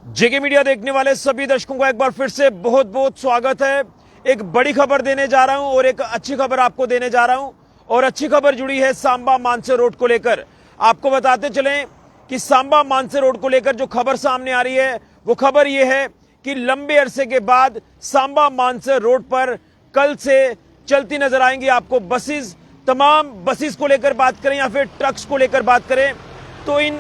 जेके media देखने वाले सभी दर्शकों का एक बार फिर से बहुत बहुत स्वागत है। एक बड़ी खबर देने जा रहा हूं और एक अच्छी खबर आपको देने जा रहा हूं। और अच्छी खबर जुड़ी है सांबा मानसर रोड को लेकर। आपको बताते चलें कि सांबा मानसर रोड को लेकर जो खबर सामने आ रही है वो खबर ये है कि लंबे अरसे के बाद सांबा मानसर रोड पर कल से चलती नजर आएंगी आपको बसेस। तमाम बसेस को लेकर बात करें या फिर ट्रक्स को लेकर बात करें तो इन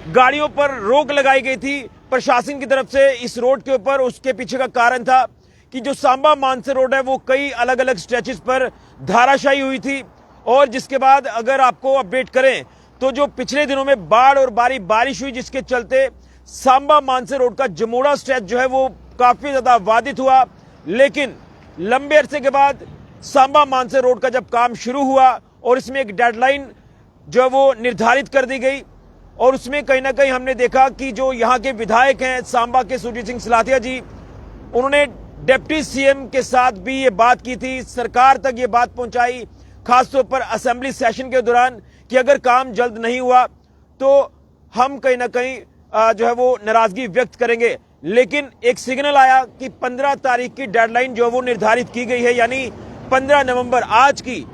गाड़ियों पर रोक लगाई गई थी प्रशासन की तरफ से इस रोड के ऊपर। उसके पीछे का कारण था कि जो सांबा मानसर रोड है वो कई अलग अलग स्ट्रेचेस पर धाराशायी हुई थी। और जिसके बाद अगर आपको अपडेट करें तो जो पिछले दिनों में बाढ़ और बारिश हुई जिसके चलते सांबा मानसर रोड का जमोड़ा स्ट्रेच जो है वो काफी ज्यादा बाधित हुआ। लेकिन लंबे अरसे के बाद सांबा मानसर रोड का जब काम शुरू हुआ और इसमें एक डेडलाइन जो है वो निर्धारित कर दी गई और उसमें कहीं ना कहीं हमने देखा कि जो यहाँ के विधायक हैं सांबा के सुरजीत सिंह सलाथिया जी, उन्होंने डिप्टी सीएम के साथ भी ये बात की थी, सरकार तक ये बात पहुंचाई, खासतौर पर असेंबली सेशन के दौरान कि अगर काम जल्द नहीं हुआ तो हम कहीं ना कहीं जो है वो नाराजगी व्यक्त करेंगे। लेकिन एक सिग्नल आया कि 15 तारीख की डेडलाइन जो है वो निर्धारित की गई है, यानी 15 नवंबर आज की।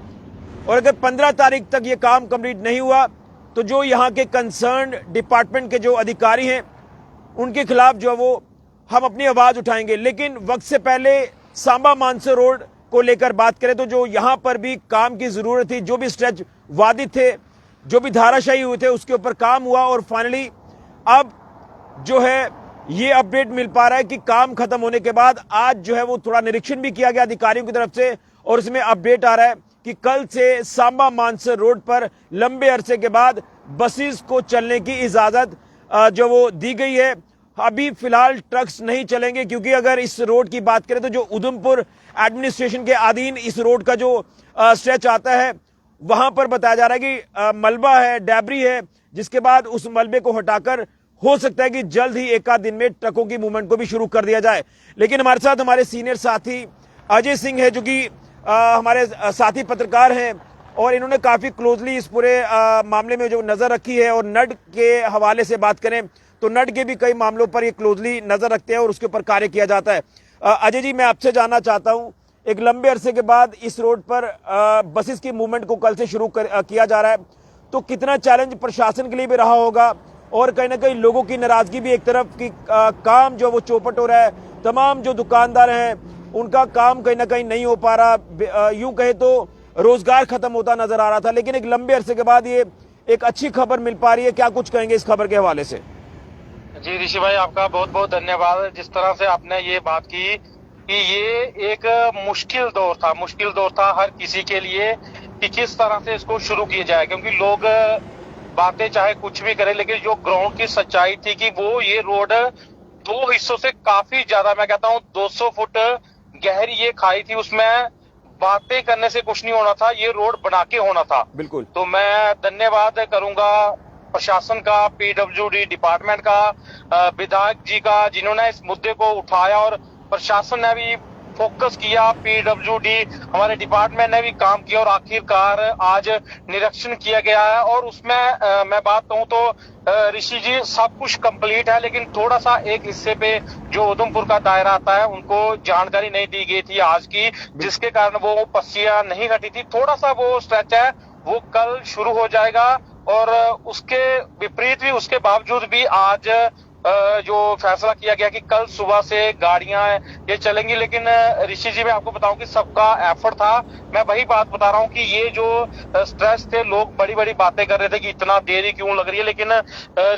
और अगर 15 तारीख तक ये काम कंप्लीट नहीं हुआ तो जो यहाँ के कंसर्न डिपार्टमेंट के जो अधिकारी हैं उनके खिलाफ जो है वो हम अपनी आवाज उठाएंगे। लेकिन वक्त से पहले सांबा मानसर रोड को लेकर बात करें तो जो यहाँ पर भी काम की जरूरत थी, जो भी स्ट्रेच वादित थे, जो भी धाराशायी हुए थे, उसके ऊपर काम हुआ। और फाइनली अब जो है ये अपडेट मिल पा रहा है कि काम खत्म होने के बाद आज जो है वो थोड़ा निरीक्षण भी किया गया अधिकारियों की तरफ से और इसमें अपडेट आ रहा है कि कल से सांबा मानसर रोड पर लंबे अरसे के बाद बसेस को चलने की इजाजत जो वो दी गई है। अभी फिलहाल ट्रक्स नहीं चलेंगे क्योंकि अगर इस रोड की बात करें तो जो उधमपुर एडमिनिस्ट्रेशन के अधीन इस रोड का जो स्ट्रेच आता है वहां पर बताया जा रहा है कि मलबा है, डैबरी है, जिसके बाद उस मलबे को हटाकर हो सकता है कि जल्द ही एक आध दिन में ट्रकों की मूवमेंट को भी शुरू कर दिया जाए। लेकिन हमारे साथ हमारे सीनियर साथी अजय सिंह है जो कि हमारे साथी पत्रकार हैं और इन्होंने काफी क्लोजली इस पूरे मामले में जो नजर रखी है। और नड के हवाले से बात करें तो नड के भी कई मामलों पर ये क्लोजली नजर रखते हैं और उसके ऊपर कार्य किया जाता है। अजय जी, मैं आपसे जानना चाहता हूं, एक लंबे अरसे के बाद इस रोड पर बसेस की मूवमेंट को कल से शुरू किया जा रहा है तो कितना चैलेंज प्रशासन के लिए भी रहा होगा और कहीं ना कहीं लोगों की नाराजगी भी एक तरफ की काम जो वो चौपट हो रहा है, तमाम जो दुकानदार हैं उनका काम कहीं ना कहीं नहीं हो पा रहा, यूं कहे तो रोजगार खत्म होता नजर आ रहा था। लेकिन एक लंबे अरसे के बाद ये एक अच्छी खबर मिल पा रही है, क्या कुछ कहेंगे इस खबर के हवाले से? जी ऋषि भाई, आपका बहुत बहुत धन्यवाद। जिस तरह से आपने ये बात की कि ये एक मुश्किल दौर था हर किसी के लिए कि किस तरह से इसको शुरू किया जाए, क्योंकि लोग बातें चाहे कुछ भी करें लेकिन जो ग्राउंड की सच्चाई थी कि वो ये रोड दो हिस्सों से काफी ज्यादा, मैं कहता हूँ 200 फुट गहरी ये खाई थी, उसमें बातें करने से कुछ नहीं होना था, ये रोड बना के होना था। बिल्कुल। तो मैं धन्यवाद करूंगा प्रशासन का, पीडब्ल्यूडी डिपार्टमेंट का, विधायक जी का, जिन्होंने इस मुद्दे को उठाया और प्रशासन ने भी फोकस किया, पीडब्ल्यूडी हमारे डिपार्टमेंट ने भी काम किया और आखिरकार आज निरीक्षण किया गया है। और उसमें मैं बात कहूं तो ऋषि जी सब कुछ कंप्लीट है, लेकिन थोड़ा सा एक हिस्से पे जो उधमपुर का दायरा आता है उनको जानकारी नहीं दी गई थी आज की, जिसके कारण वो पस्सियां नहीं हटी थी। थोड़ा सा वो स्ट्रेच है वो कल शुरू हो जाएगा और उसके विपरीत भी, उसके बावजूद भी आज जो फैसला किया गया कि कल सुबह से गाड़ियां ये चलेंगी। लेकिन ऋषि जी, मैं आपको बताऊं कि सबका एफर्ट था। मैं वही बात बता रहा हूं कि ये जो स्ट्रेस थे, लोग बड़ी बड़ी बातें कर रहे थे कि इतना देरी क्यों लग रही है, लेकिन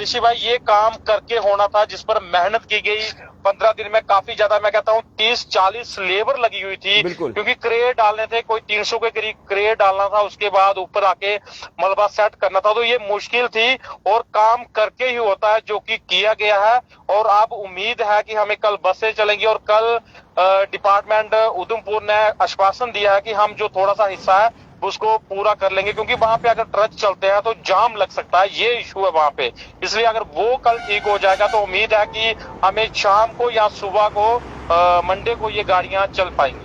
ऋषि भाई ये काम करके होना था जिस पर मेहनत की गई। 15 दिन में काफी ज्यादा, मैं कहता हूँ 30-40 लेबर लगी हुई थी, क्योंकि क्रेट डालने थे, कोई 300 के करीब क्रेट डालना था, उसके बाद ऊपर आके मलबा सेट करना था। तो ये मुश्किल थी और काम करके ही होता है, जो कि किया गया है। और अब उम्मीद है कि हमें कल बसें चलेंगी और कल डिपार्टमेंट उधमपुर ने आश्वासन दिया है कि हम जो थोड़ा सा हिस्सा है उसको पूरा कर लेंगे, क्योंकि वहां पे अगर ट्रक चलते हैं तो जाम लग सकता है, ये इशू है वहां पे। इसलिए अगर वो कल ठीक हो जाएगा तो उम्मीद है कि हमें शाम को या सुबह को मंडे को ये गाड़ियां चल पाएंगी।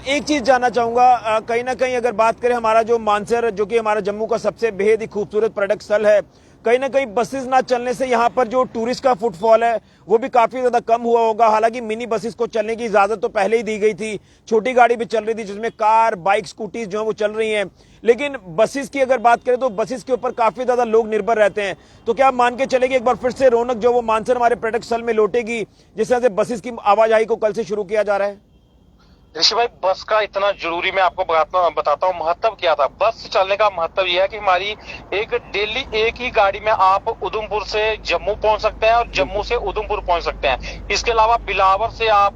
एक चीज जानना चाहूंगा, कहीं ना कहीं अगर बात करें हमारा जो मानसर, जो कि हमारा जम्मू का सबसे बेहद ही खूबसूरत पर्यटक स्थल है, कहीं ना कहीं बसेस ना चलने से यहाँ पर जो टूरिस्ट का फुटफॉल है वो भी काफी ज्यादा कम हुआ होगा। हालांकि मिनी बसेस को चलने की इजाजत तो पहले ही दी गई थी, छोटी गाड़ी भी चल रही थी जिसमें कार, बाइक, स्कूटीज जो है वो चल रही हैं, लेकिन बसेस की अगर बात करें तो बसेस के ऊपर काफी ज्यादा लोग निर्भर रहते हैं। तो क्या आप मान के चलेंगे एक बार फिर से रौनक जो वो मानसर हमारे पर्यटक स्थल में लौटेगी जिस तरह से बसेस की आवाजाही को कल से शुरू किया जा रहा है? ऋषि भाई, बस का इतना जरूरी मैं आपको बताता हूँ महत्व क्या था। बस चलने का महत्व यह है कि हमारी एक डेली एक ही गाड़ी में आप उधमपुर से जम्मू पहुंच सकते हैं और जम्मू से उधमपुर पहुंच सकते हैं। इसके अलावा बिलावर से आप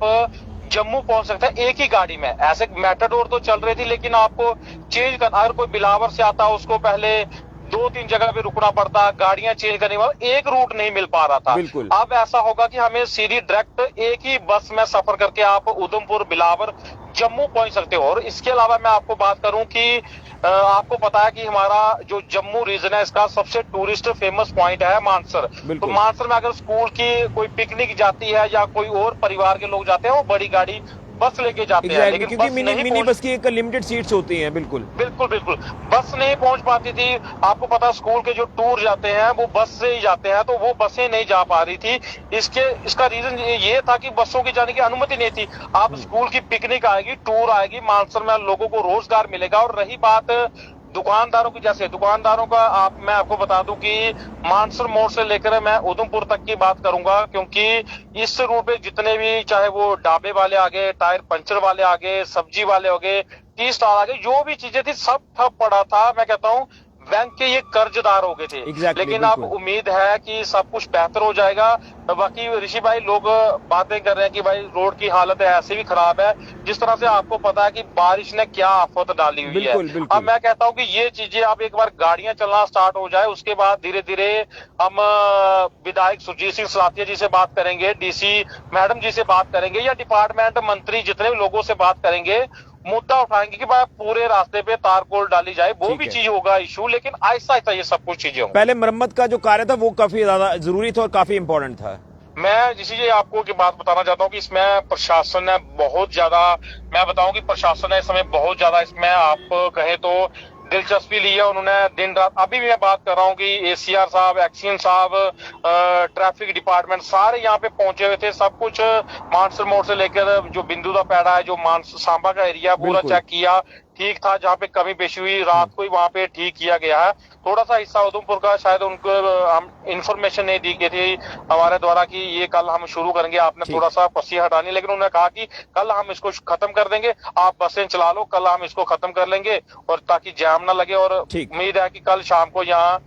जम्मू पहुंच सकते हैं एक ही गाड़ी में। ऐसे मेटाडोर तो चल रही थी, लेकिन आपको चेंज करना, अगर कोई बिलावर से आता उसको पहले 2-3 जगह पे रुकना पड़ता, गाड़ियां चेंज करने वाला एक रूट नहीं मिल पा रहा था। अब ऐसा होगा कि हमें सीधी डायरेक्ट एक ही बस में सफर करके आप उधमपुर, बिलावर, जम्मू पहुंच सकते हो। और इसके अलावा मैं आपको बात करूं कि आपको पता है कि हमारा जो जम्मू रीजन है इसका सबसे टूरिस्ट फेमस पॉइंट है मानसर। तो मानसर में अगर स्कूल की कोई पिकनिक जाती है या कोई और परिवार के लोग जाते हैं वो बड़ी गाड़ी बस लेके जाते हैं, लेकिन क्योंकि मिनी बस की एक लिमिटेड सीट्स होती हैं। बिल्कुल बस नहीं पहुंच पाती थी। आपको पता, स्कूल के जो टूर जाते हैं वो बस से ही जाते हैं, तो वो बसें नहीं जा पा रही थी। इसका रीजन ये था कि बसों की जाने की अनुमति नहीं थी। आप स्कूल की पिकनिक आएगी, टूर आएगी, मानसर में लोगों को रोजगार मिलेगा। और रही बात दुकानदारों की, जैसे दुकानदारों का मैं आपको बता दूं कि मानसर मोड़ से लेकर मैं उधमपुर तक की बात करूंगा, क्योंकि इस रूट पे जितने भी, चाहे वो ढाबे वाले आगे, टायर पंचर वाले आगे, सब्जी वाले हो गए, टी स्टॉल आगे, जो भी चीजें थी सब ठप पड़ा था। मैं कहता हूँ बैंक के ये कर्जदार हो गए थे। लेकिन अब उम्मीद है कि सब कुछ बेहतर हो जाएगा। बाकी ऋषि भाई, लोग बातें कर रहे हैं कि भाई रोड की हालत ऐसे भी खराब है, जिस तरह से आपको पता है कि बारिश ने क्या आफत डाली हुई है। अब मैं कहता हूं कि ये चीजें अब एक बार गाड़ियां चलना स्टार्ट हो जाए, उसके बाद धीरे धीरे हम विधायक सुरजीत सिंह सलाथिया जी से बात करेंगे, डीसी मैडम जी से बात करेंगे, या डिपार्टमेंट मंत्री जितने भी लोगों से बात करेंगे, मुद्दा उठाएंगे कि भाई पूरे रास्ते पे तारकोल डाली जाए। वो भी चीज होगा इशू, लेकिन आहिस्ता आहिस्ता ये सब कुछ चीजें होंगी। पहले मरम्मत का जो कार्य था वो काफी ज्यादा जरूरी था और काफी इंपॉर्टेंट था। मैं इसीलिए आपको की बात बताना चाहता हूँ कि इसमें प्रशासन ने बहुत ज्यादा, मैं बताऊं कि प्रशासन ने इस समय बहुत ज्यादा इसमें आप कहें तो दिलचस्पी ली है। उन्होंने दिन रात, अभी भी मैं बात कर रहा हूँ कि एसीआर साहब, एक्सीएन साहब, ट्रैफिक डिपार्टमेंट सारे यहाँ पे पहुंचे हुए थे। सब कुछ मानसर मोड़ से लेकर जो बिंदु दा पैड़ा है, जो मानसर सांबा का एरिया, पूरा चेक किया, ठीक था। जहाँ पे कमी पेशी हुई रात को ही वहाँ पे ठीक किया गया है। थोड़ा सा हिस्सा उधमपुर का शायद उनको इंफॉर्मेशन नहीं दी गई थी हमारे द्वारा कि ये कल हम शुरू करेंगे, आपने थोड़ा सा पस्सी हटानी, लेकिन उन्होंने कहा कि कल हम इसको खत्म कर देंगे, आप बसें चला लो, कल हम इसको खत्म कर लेंगे, और ताकि जाम ना लगे। और उम्मीद है कि कल शाम को यहाँ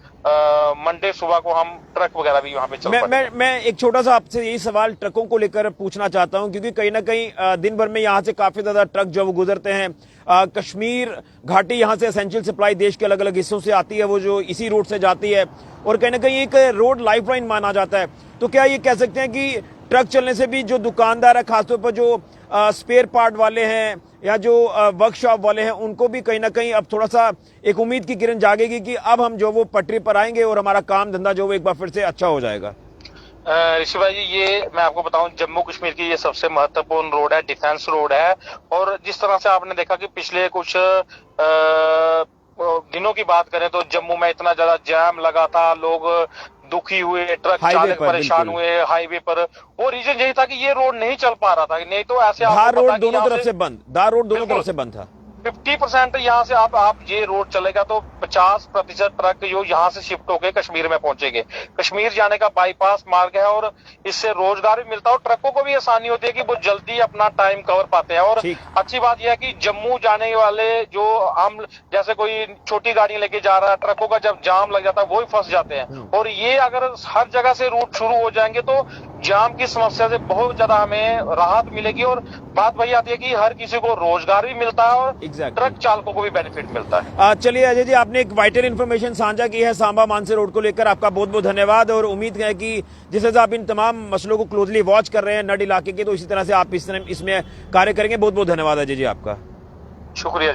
मंडे सुबह को हम ट्रक वगैरह भी वहाँ पे चल मैं एक छोटा सा आपसे यही सवाल ट्रकों को लेकर पूछना चाहता हूं, क्योंकि कहीं ना कहीं दिन भर में यहाँ से काफी ज्यादा ट्रक जो वो गुजरते हैं। कश्मीर घाटी यहाँ से एसेंशियल सप्लाई देश के अलग अलग हिस्सों से आती है, वो जो इसी रोड से जाती है, और कहीं ना कहीं एक रोड लाइफलाइन माना जाता है। तो क्या ये कह सकते हैं कि ट्रक चलने से भी जो दुकानदार है, खासतौर पर जो स्पेयर पार्ट वाले हैं या जो वर्कशॉप वाले हैं, उनको भी कहीं ना कहीं अब थोड़ा सा एक उम्मीद की किरण जागेगी कि अब हम जो वो पटरी पर आएंगे और हमारा काम धंधा जो वो एक बार फिर से अच्छा हो जाएगा? ऋषि भाई जी, ये मैं आपको बताऊं, जम्मू कश्मीर की ये सबसे महत्वपूर्ण रोड है, डिफेंस रोड है। और जिस तरह से आपने देखा कि पिछले कुछ दिनों की बात करें तो जम्मू में इतना ज्यादा जाम लगा था, लोग दुखी हुए, ट्रक चालक परेशान हुए हाईवे पर। वो रीजन यही था कि ये रोड नहीं चल पा रहा था, नहीं तो ऐसे धार रोड दोनों तरफ से बंद, धार रोड दोनों तरफ से बंद था। 50% यहाँ से आप ये रोड चलेगा तो 50% ट्रक जो यहाँ से शिफ्ट होके कश्मीर में पहुंचेंगे। कश्मीर जाने का बाईपास मार्ग है और इससे रोजगार भी मिलता है और ट्रकों को भी आसानी होती है कि वो जल्दी अपना टाइम कवर पाते हैं। और अच्छी बात यह है कि जम्मू जाने वाले जो हम जैसे कोई छोटी गाड़ी लेके जा रहा है, ट्रकों का जब जाम लग जाता है वो ही फंस जाते हैं। और ये अगर हर जगह से रूट शुरू हो जाएंगे तो जाम की समस्या से बहुत ज्यादा हमें राहत मिलेगी। और बात वही आती है कि हर किसी को रोजगार भी मिलता है और ट्रक चालकों को भी बेनिफिट मिलता है। चलिए अजय जी, आपने एक वाइटल इन्फॉर्मेशन साझा की है सांबा मानसर रोड को लेकर, आपका बहुत बहुत धन्यवाद। और उम्मीद है कि जिस तरह से आप इन तमाम मसलों को क्लोजली वॉच कर रहे हैं नड इलाके के, तो इसी तरह से आप इसमें कार्य करेंगे। बहुत बहुत धन्यवाद अजय जी आपका। शुक्रिया।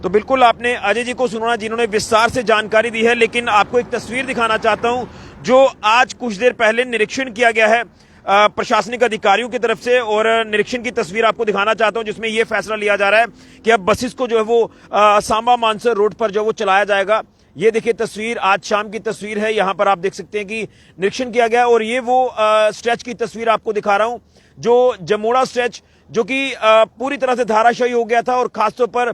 तो बिल्कुल आपने अजय जी को सुना, जिन्होंने विस्तार से जानकारी दी है। लेकिन आपको एक तस्वीर दिखाना चाहता हूं जो आज कुछ देर पहले निरीक्षण किया गया है प्रशासनिक अधिकारियों की तरफ से, और निरीक्षण की तस्वीर आपको दिखाना चाहता हूं जिसमें यह फैसला लिया जा रहा है कि अब बसेस को जो है वो सांबा मानसर रोड पर जो वो चलाया जाएगा। ये देखिए तस्वीर आज शाम की तस्वीर है। यहां पर आप देख सकते हैं कि निरीक्षण किया गया और ये वो स्ट्रेच की तस्वीर आपको दिखा रहा हूं जो जमोड़ा स्ट्रेच जो कि पूरी तरह से धाराशायी हो गया था और खासतौर पर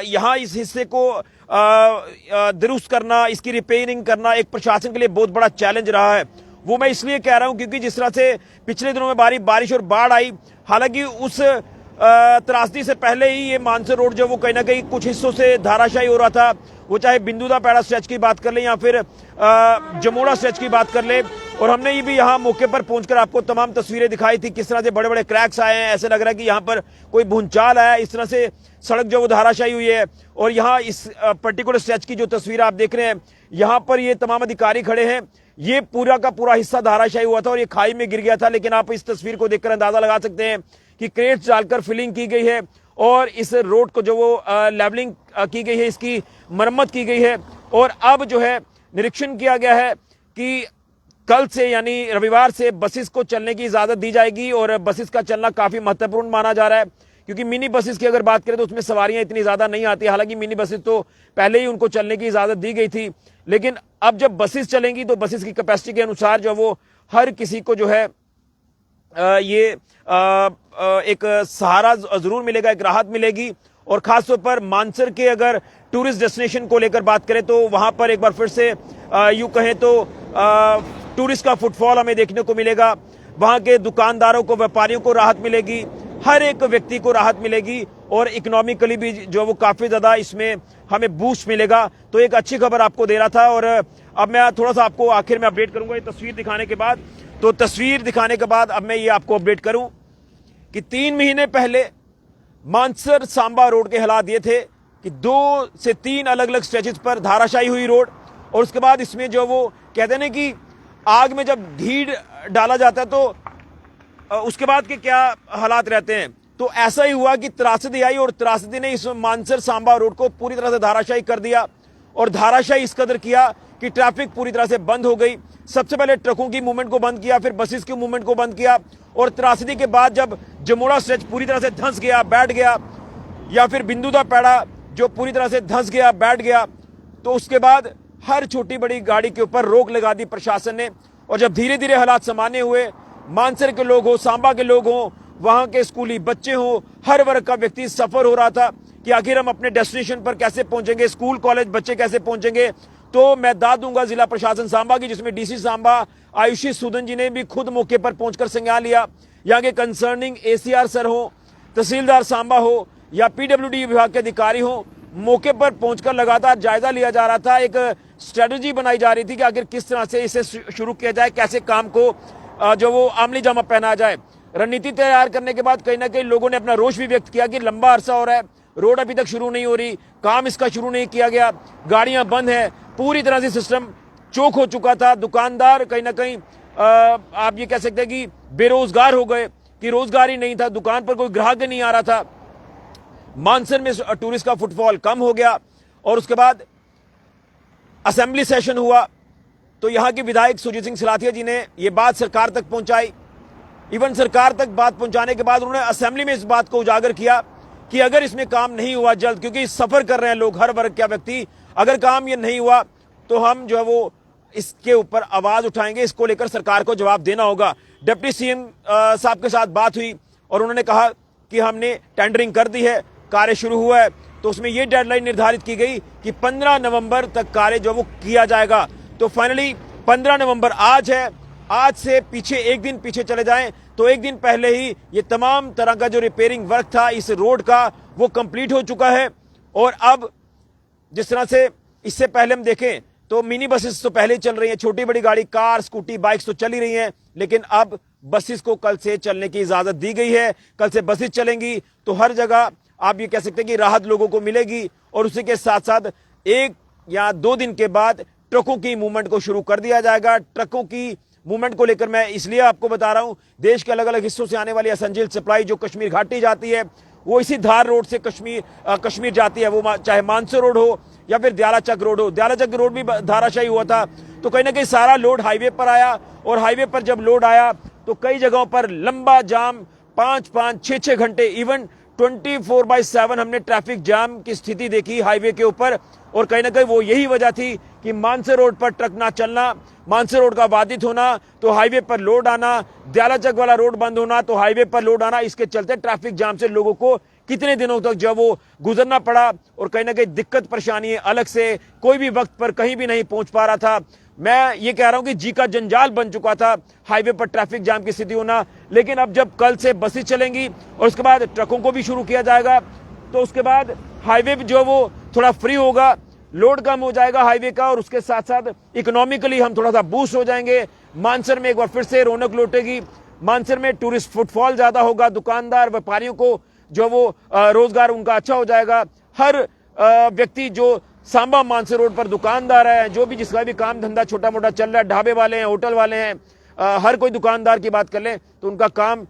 यहां इस हिस्से को दुरुस्त करना, इसकी रिपेयरिंग करना एक प्रशासन के लिए बहुत बड़ा चैलेंज रहा है। वो मैं इसलिए कह रहा हूं क्योंकि जिस तरह से पिछले दिनों में बारिश और बाढ़ आई, हालांकि उस त्रासदी से पहले ही ये मानसर रोड जो वो कहीं ना कहीं कुछ हिस्सों से धाराशायी हो रहा था। वो चाहे बिंदुदा पैड़ा स्ट्रेच की बात कर ले या फिर जमोड़ा स्ट्रेच की बात कर ले। और हमने ये भी यहाँ मौके पर पहुंचकर आपको तमाम तस्वीरें दिखाई थी किस तरह से बड़े बड़े क्रैक्स आए हैं। ऐसे लग रहा है कि यहाँ पर कोई भूचाल आया, इस तरह से सड़क जो वो धाराशायी हुई है। और यहाँ इस पर्टिकुलर स्ट्रेच की जो तस्वीर आप देख रहे हैं, यहाँ पर ये तमाम अधिकारी खड़े हैं। ये पूरा का पूरा हिस्सा धाराशायी हुआ था और ये खाई में गिर गया था, लेकिन आप इस तस्वीर को देखकर अंदाजा लगा सकते हैं कि क्रेट्स डालकर फिलिंग की गई है और इस रोड को जो वो लेवलिंग की गई है, इसकी मरम्मत की गई है। और अब जो है निरीक्षण किया गया है कि कल से यानी रविवार से बसेस को चलने की इजाजत दी जाएगी और बसेस का चलना काफी महत्वपूर्ण माना जा रहा है क्योंकि मिनी बसेस की अगर बात करें तो उसमें सवारियां इतनी ज्यादा नहीं आती। हालांकि मिनी बसेस तो पहले ही उनको चलने की इजाजत दी गई थी, लेकिन अब जब बसेस चलेंगी तो बसेस की कैपेसिटी के अनुसार जो वो हर किसी को जो है एक सहारा जरूर मिलेगा, एक राहत मिलेगी। और खासतौर पर मानसर के अगर टूरिस्ट डेस्टिनेशन को लेकर बात करें तो वहां पर एक बार फिर से यूं कहें तो टूरिस्ट का फुटफॉल हमें देखने को मिलेगा। वहां के दुकानदारों को, व्यापारियों को राहत मिलेगी, हर एक व्यक्ति को राहत मिलेगी और इकोनॉमिकली भी जो वो काफी ज्यादा इसमें हमें बूस्ट मिलेगा। तो एक अच्छी खबर आपको दे रहा था। और अब मैं थोड़ा सा आपको आखिर में अपडेट करूंगा ये तस्वीर दिखाने के बाद। तो तस्वीर दिखाने के बाद अब मैं ये आपको अपडेट करूं कि 3 महीने पहले मानसर सांबा रोड के हालात ये थे कि 2 से 3 अलग अलग स्ट्रेचेस पर धाराशायी हुई रोड। और उसके बाद इसमें जो वो कहते हैं ना कि आग में जब घी डाला जाता है तो उसके बाद के क्या हालात रहते हैं, तो ऐसा ही हुआ कि त्रासदी आई और त्रासदी ने इस मानसर सांबा रोड को पूरी तरह से धाराशायी कर दिया। और धाराशायी इस कदर किया कि ट्रैफिक पूरी तरह से बंद हो गई। सबसे पहले ट्रकों की मूवमेंट को बंद किया, फिर बसेस की मूवमेंट को बंद किया। और त्रासदी के बाद जब जमोड़ा स्ट्रेच पूरी तरह से धंस गया, बैठ गया, या फिर बिंदुदा पैड़ा जो पूरी तरह से धंस गया, बैठ गया, तो उसके बाद हर छोटी बड़ी गाड़ी के ऊपर रोक लगा दी प्रशासन ने। और जब धीरे धीरे हालात सामान्य हुए, मानसर के लोग हो, सांबा के लोग हो, वहां के स्कूली बच्चे हो, हर वर्ग का व्यक्ति सफर हो रहा था कि आखिर हम अपने डेस्टिनेशन पर कैसे पहुंचेंगे, स्कूल कॉलेज बच्चे कैसे पहुंचेंगे। तो मैं दाद दूंगा जिला प्रशासन सांबा की, जिसमें डीसी सांबा आयुषी सूदन जी ने भी खुद मौके पर पहुंचकर संज्ञान लिया। यहाँ के कंसर्निंग एसीआर सर हो, तहसीलदार सांबा हो या पीडब्ल्यूडी विभाग के अधिकारी हो, मौके पर पहुंचकर लगातार जायजा लिया जा रहा था। एक स्ट्रेटजी बनाई जा रही थी कि आखिर किस तरह से इसे शुरू किया जाए, कैसे काम को जो वो आमली जामा पहना जाए। रणनीति तैयार करने के बाद कहीं ना कहीं लोगों ने अपना रोष भी व्यक्त किया कि लंबा अरसा हो रहा है, रोड अभी तक शुरू नहीं हो रही, काम इसका शुरू नहीं किया गया, गाड़ियां बंद है, पूरी तरह से सिस्टम चोक हो चुका था। दुकानदार कहीं ना कहीं आप ये कह सकते हैं कि बेरोजगार हो गए कि रोजगार ही नहीं था, दुकान पर कोई ग्राहक नहीं आ रहा था। मानसर में टूरिस्ट का फुटफॉल कम हो गया। और उसके बाद असेंबली सेशन हुआ तो यहां के विधायक सुरजीत सिंह सिलाथिया जी ने यह बात सरकार तक पहुंचाई। इवन सरकार तक बात पहुंचाने के बाद उन्होंने असेंबली में इस बात को उजागर किया कि अगर इसमें काम नहीं हुआ जल्द, क्योंकि सफर कर रहे हैं लोग, हर वर्ग का व्यक्ति, अगर काम ये नहीं हुआ तो हम जो है वो इसके ऊपर आवाज उठाएंगे, इसको लेकर सरकार को जवाब देना होगा। डिप्टी सीएम साहब के साथ बात हुई और उन्होंने कहा कि हमने टेंडरिंग कर दी है, कार्य शुरू हुआ है। तो उसमें यह डेडलाइन निर्धारित की गई कि 15 नवंबर तक कार्य जो वो किया जाएगा। तो फाइनली 15 नवंबर आज है। आज से पीछे एक दिन पीछे चले जाएं तो एक दिन पहले ही ये तमाम तरह का जो रिपेयरिंग वर्क था इस रोड का वो कंप्लीट हो चुका है। और अब जिस तरह से इससे पहले हम देखें तो मिनी बसेस तो पहले ही चल रही हैं, छोटी बड़ी गाड़ी, कार, स्कूटी, बाइक्स तो चल ही रही हैं, लेकिन अब बसेस को कल से चलने की इजाजत दी गई है। कल से बसेस चलेंगी तो हर जगह आप ये कह सकते हैं कि राहत लोगों को मिलेगी। और उसी के साथ साथ 1 या 2 दिन के बाद ट्रकों की मूवमेंट को शुरू कर दिया जाएगा। ट्रकों की मूवमेंट को लेकर मैं इसलिए आपको बता रहा हूं, देश के अलग अलग हिस्सों से आने वाली असंजिल सप्लाई जो कश्मीर घाटी जाती है वो इसी धार रोड से कश्मीर जाती है, वो चाहे मानसर रोड हो या फिर दयालाचक रोड हो। दयालाचक रोड भी धाराशायी हुआ था तो कहीं ना कहीं सारा लोड हाईवे पर आया। और हाईवे पर जब लोड आया तो कई जगहों पर लंबा जाम, 5-5, 6-6 घंटे, इवन 24/7 हमने ट्रैफिक जाम की स्थिति देखी हाईवे के ऊपर, और कहीं ना कहीं वो यही वजह थी कि मानसर रोड पर ट्रक ना चलना, मानसर रोड का बाधित होना तो हाईवे पर लोड आना, दयालाचक वाला रोड बंद होना तो हाईवे पर लोड आना। इसके चलते ट्रैफिक जाम से लोगों को कितने दिनों तक जब वो गुजरना पड़ा, और कहीं ना कहीं दिक्कत परेशानी अलग से, कोई भी वक्त पर कहीं भी नहीं पहुंच पा रहा था। मैं ये कह रहा हूं कि जी का जंजाल बन चुका था हाईवे पर ट्रैफिक जाम की स्थिति होना। लेकिन अब जब कल से बसें चलेंगी और उसके बाद ट्रकों को भी शुरू किया जाएगा, तो उसके बाद हाईवे जो वो थोड़ा फ्री होगा, लोड कम हो जाएगा हाईवे का, और उसके साथ साथ इकोनॉमिकली हम थोड़ा सा बूस्ट हो जाएंगे। मानसर में एक बार फिर से रौनक लौटेगी, मानसर में टूरिस्ट फुटफॉल ज्यादा होगा, दुकानदार व्यापारियों को जो वो रोजगार उनका अच्छा हो जाएगा। हर व्यक्ति जो सांबा मानसर रोड पर दुकानदार है, जो भी जिसका भी काम धंधा छोटा मोटा चल रहा है, ढाबे वाले हैं, होटल वाले हैं, हर कोई दुकानदार की बात कर लें तो उनका काम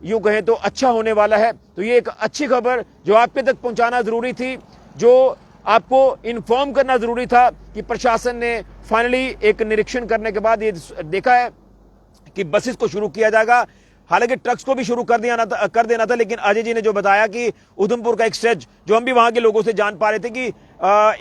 यूं कहें तो अच्छा होने वाला है। तो ये एक अच्छी खबर जो आपके तक पहुंचाना जरूरी थी, जो आपको इन्फॉर्म करना जरूरी था कि प्रशासन ने फाइनली एक निरीक्षण करने के बाद ये देखा है कि बसेस को शुरू किया जाएगा। हालांकि ट्रक्स को भी शुरू कर देना था, लेकिन अजय जी ने जो बताया कि उधमपुर का एक स्टेज जो हम भी वहां के लोगों से जान पा रहे थे कि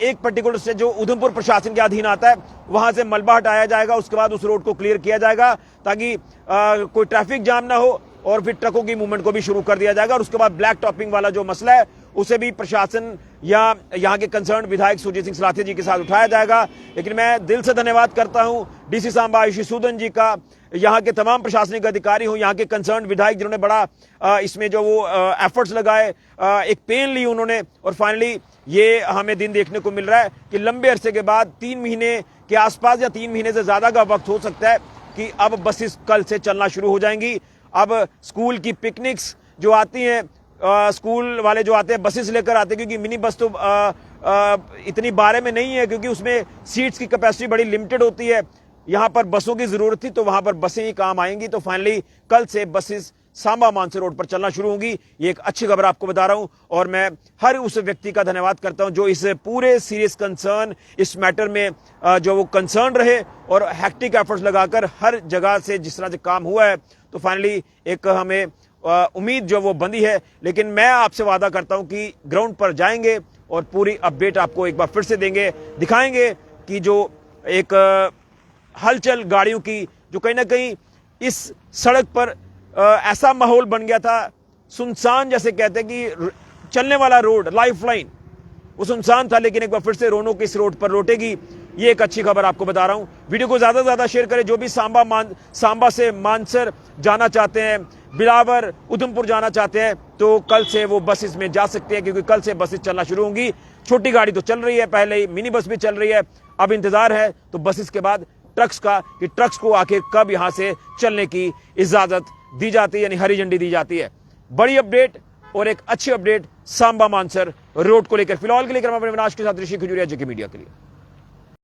एक पर्टिकुलर स्टेज जो उधमपुर प्रशासन के अधीन आता है, वहां से मलबा हटाया जाएगा, उसके बाद उस रोड को क्लियर किया जाएगा ताकि कोई ट्रैफिक जाम ना हो, और फिर ट्रकों की मूवमेंट को भी शुरू कर दिया जाएगा। और उसके बाद ब्लैक टॉपिंग वाला जो मसला है उसे भी प्रशासन या यहाँ के कंसर्न विधायक सुरजीत सिंह सलाथिया जी के साथ उठाया जाएगा। लेकिन मैं दिल से धन्यवाद करता हूँ डीसी सांबा आयुषी सूदन जी का, यहाँ के तमाम प्रशासनिक अधिकारी हो, यहाँ के कंसर्न विधायक जिन्होंने बड़ा इसमें जो वो एफर्ट्स लगाए, एक पेन ली उन्होंने, और फाइनली ये हमें दिन देखने को मिल रहा है कि लंबे अरसे के बाद 3 महीने के आसपास या 3 महीने से ज्यादा का वक्त हो सकता है कि अब बसेस कल से चलना शुरू हो जाएंगी। अब स्कूल की पिकनिक्स जो आती हैं, स्कूल वाले जो आते हैं बसेस लेकर आते हैं, क्योंकि मिनी बस तो इतनी बारे में नहीं है, क्योंकि उसमें सीट्स की कैपेसिटी बड़ी लिमिटेड होती है। यहां पर बसों की जरूरत थी तो वहां पर बसें ही काम आएंगी। तो फाइनली कल से बसेस सांबा मानसर रोड पर चलना शुरू होंगी। ये एक अच्छी खबर आपको बता रहा हूं, और मैं हर उस व्यक्ति का धन्यवाद करता हूं जो इस पूरे सीरियस कंसर्न, इस मैटर में जो वो कंसर्न रहे और हैक्टिक एफर्ट्स लगाकर हर जगह से जिस तरह से काम हुआ है। तो फाइनली एक हमें उम्मीद जो वो बंधी है। लेकिन मैं आपसे वादा करता हूं कि ग्राउंड पर जाएंगे और पूरी अपडेट आपको एक बार फिर से देंगे, दिखाएंगे कि जो एक हलचल गाड़ियों की जो कहीं ना कहीं इस सड़क पर ऐसा माहौल बन गया था, सुनसान जैसे कहते हैं कि चलने वाला रोड, लाइफ लाइन वो सुनसान था, लेकिन एक बार फिर से रौनक इस रोड पर लौटेगी। ये एक अच्छी खबर आपको बता रहा हूं। वीडियो को ज्यादा से ज्यादा शेयर करें। जो भी सांबा से मानसर जाना चाहते हैं, बिलावर, उधमपुर जाना चाहते हैं, तो कल से वो बसेस में जा सकते हैं, क्योंकि कल से बसेस चलना शुरू होंगी। छोटी गाड़ी तो चल रही है, पहले ही मिनी बस भी चल रही है, अब इंतजार है तो बसेस के बाद ट्रक्स का, कि ट्रक्स को आखिर कब यहां से चलने की इजाजत दी जाती है, यानी हरी झंडी दी जाती है। बड़ी अपडेट और एक अच्छी अपडेट सांबा मानसर रोड को लेकर। फिलहाल के लेकर मैं अपने विनाश के साथ ऋषि खजूरिया, जेके मीडिया के लिए।